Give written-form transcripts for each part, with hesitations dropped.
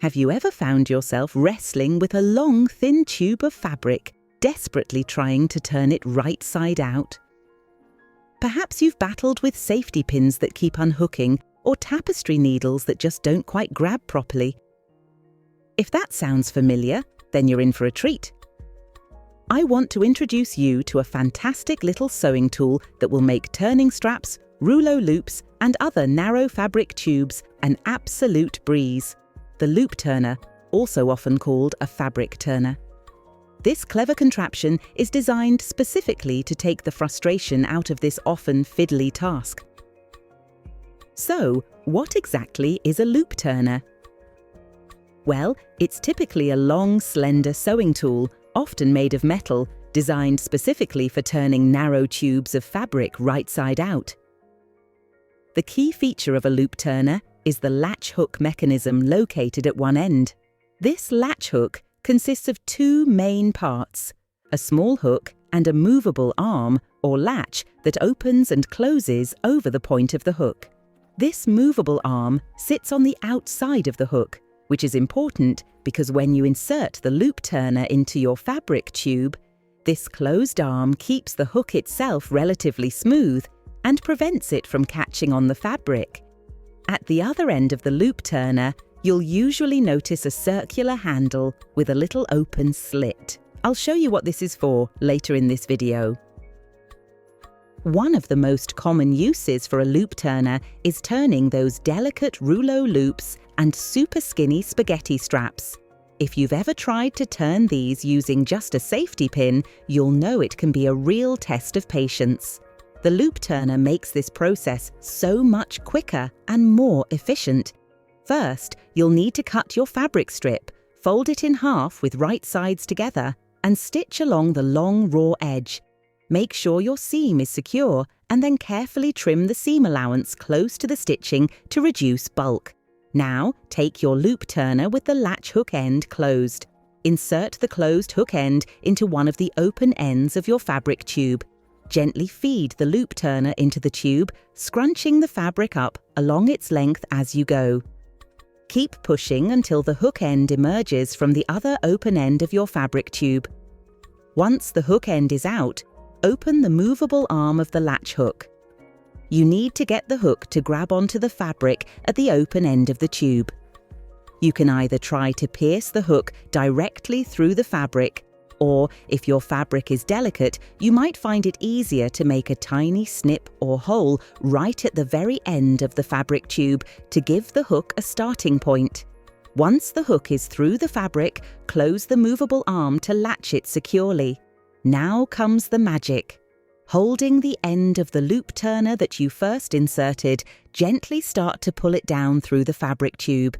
Have you ever found yourself wrestling with a long, thin tube of fabric, desperately trying to turn it right side out? Perhaps you've battled with safety pins that keep unhooking or tapestry needles that just don't quite grab properly. If that sounds familiar, then you're in for a treat. I want to introduce you to a fantastic little sewing tool that will make turning straps, rouleau loops, and other narrow fabric tubes an absolute breeze. The loop turner, also often called a fabric turner. This clever contraption is designed specifically to take the frustration out of this often fiddly task. So, what exactly is a loop turner? Well, it's typically a long, slender sewing tool, often made of metal, designed specifically for turning narrow tubes of fabric right side out. The key feature of a loop turner is the latch hook mechanism located at one end. This latch hook consists of two main parts, a small hook and a movable arm or latch that opens and closes over the point of the hook. This movable arm sits on the outside of the hook, which is important because when you insert the loop turner into your fabric tube, this closed arm keeps the hook itself relatively smooth and prevents it from catching on the fabric. At the other end of the loop turner, you'll usually notice a circular handle with a little open slit. I'll show you what this is for later in this video. One of the most common uses for a loop turner is turning those delicate rouleau loops and super skinny spaghetti straps. If you've ever tried to turn these using just a safety pin, you'll know it can be a real test of patience. The loop turner makes this process so much quicker and more efficient. First, you'll need to cut your fabric strip, fold it in half with right sides together, and stitch along the long raw edge. Make sure your seam is secure and then carefully trim the seam allowance close to the stitching to reduce bulk. Now, take your loop turner with the latch hook end closed. Insert the closed hook end into one of the open ends of your fabric tube. Gently feed the loop turner into the tube, scrunching the fabric up along its length as you go. Keep pushing until the hook end emerges from the other open end of your fabric tube. Once the hook end is out, open the movable arm of the latch hook. You need to get the hook to grab onto the fabric at the open end of the tube. You can either try to pierce the hook directly through the fabric, or if your fabric is delicate, you might find it easier to make a tiny snip or hole right at the very end of the fabric tube to give the hook a starting point. Once the hook is through the fabric, close the movable arm to latch it securely. Now comes the magic. Holding the end of the loop turner that you first inserted, gently start to pull it down through the fabric tube.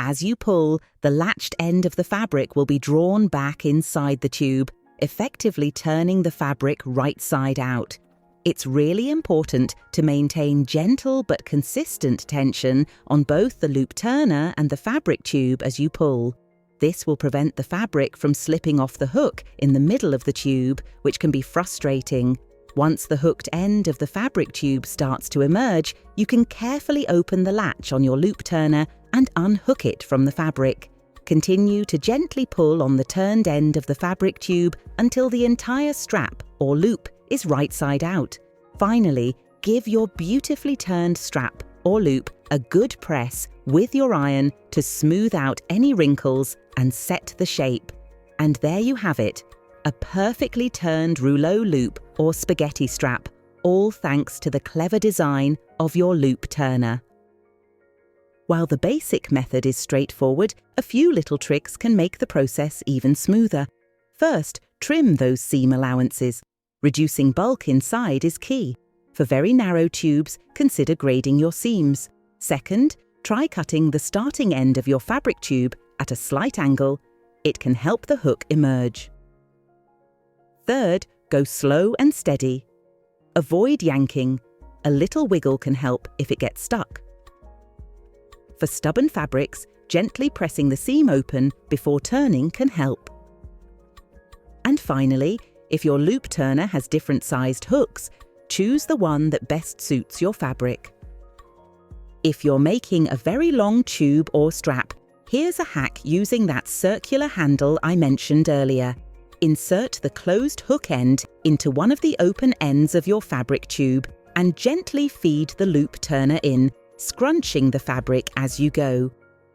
As you pull, the latched end of the fabric will be drawn back inside the tube, effectively turning the fabric right side out. It's really important to maintain gentle but consistent tension on both the loop turner and the fabric tube as you pull. This will prevent the fabric from slipping off the hook in the middle of the tube, which can be frustrating. Once the hooked end of the fabric tube starts to emerge, you can carefully open the latch on your loop turner and unhook it from the fabric. Continue to gently pull on the turned end of the fabric tube until the entire strap or loop is right side out. Finally, give your beautifully turned strap or loop a good press with your iron to smooth out any wrinkles and set the shape. And there you have it, a perfectly turned rouleau loop or spaghetti strap, all thanks to the clever design of your loop turner. While the basic method is straightforward, a few little tricks can make the process even smoother. First, trim those seam allowances. Reducing bulk inside is key. For very narrow tubes, consider grading your seams. Second, try cutting the starting end of your fabric tube at a slight angle. It can help the hook emerge. Third, go slow and steady. Avoid yanking. A little wiggle can help if it gets stuck. For stubborn fabrics, gently pressing the seam open before turning can help. And finally, if your loop turner has different sized hooks, choose the one that best suits your fabric. If you're making a very long tube or strap, Here's a hack using that circular handle I mentioned earlier. Insert the closed hook end into one of the open ends of your fabric tube and gently feed the loop turner in, scrunching the fabric as you go.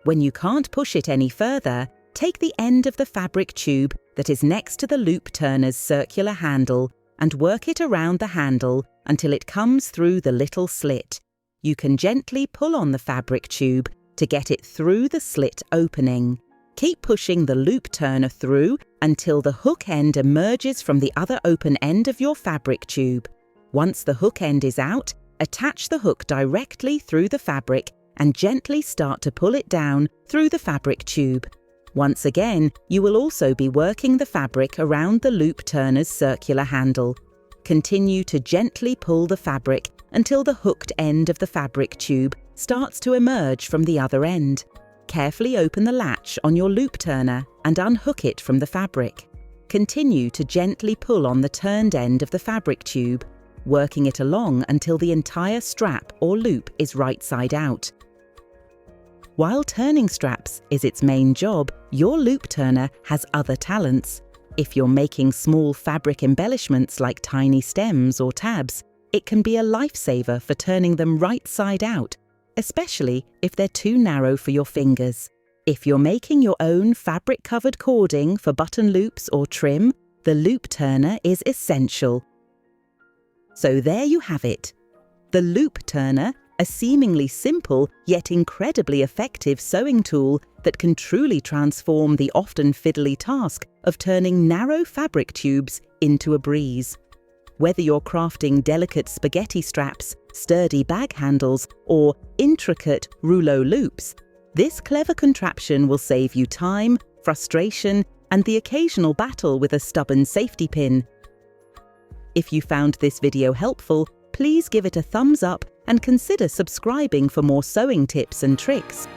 When you can't push it any further, take the end of the fabric tube that is next to the loop turner's circular handle and work it around the handle until it comes through the little slit. You can gently pull on the fabric tube to get it through the slit opening. Keep pushing the loop turner through until the hook end emerges from the other open end of your fabric tube. Once the hook end is out, attach the hook directly through the fabric and gently start to pull it down through the fabric tube. Once again, you will also be working the fabric around the loop turner's circular handle. Continue to gently pull the fabric until the hooked end of the fabric tube starts to emerge from the other end. Carefully open the latch on your loop turner and unhook it from the fabric. Continue to gently pull on the turned end of the fabric tube, working it along until the entire strap or loop is right side out. While turning straps is its main job, your loop turner has other talents. If you're making small fabric embellishments like tiny stems or tabs, it can be a lifesaver for turning them right side out, especially if they're too narrow for your fingers. If you're making your own fabric-covered cording for button loops or trim, the loop turner is essential. So there you have it. The loop turner, a seemingly simple yet incredibly effective sewing tool that can truly transform the often fiddly task of turning narrow fabric tubes into a breeze. Whether you're crafting delicate spaghetti straps, sturdy bag handles, or intricate rouleau loops, this clever contraption will save you time, frustration, and the occasional battle with a stubborn safety pin. If you found this video helpful, please give it a thumbs up and consider subscribing for more sewing tips and tricks.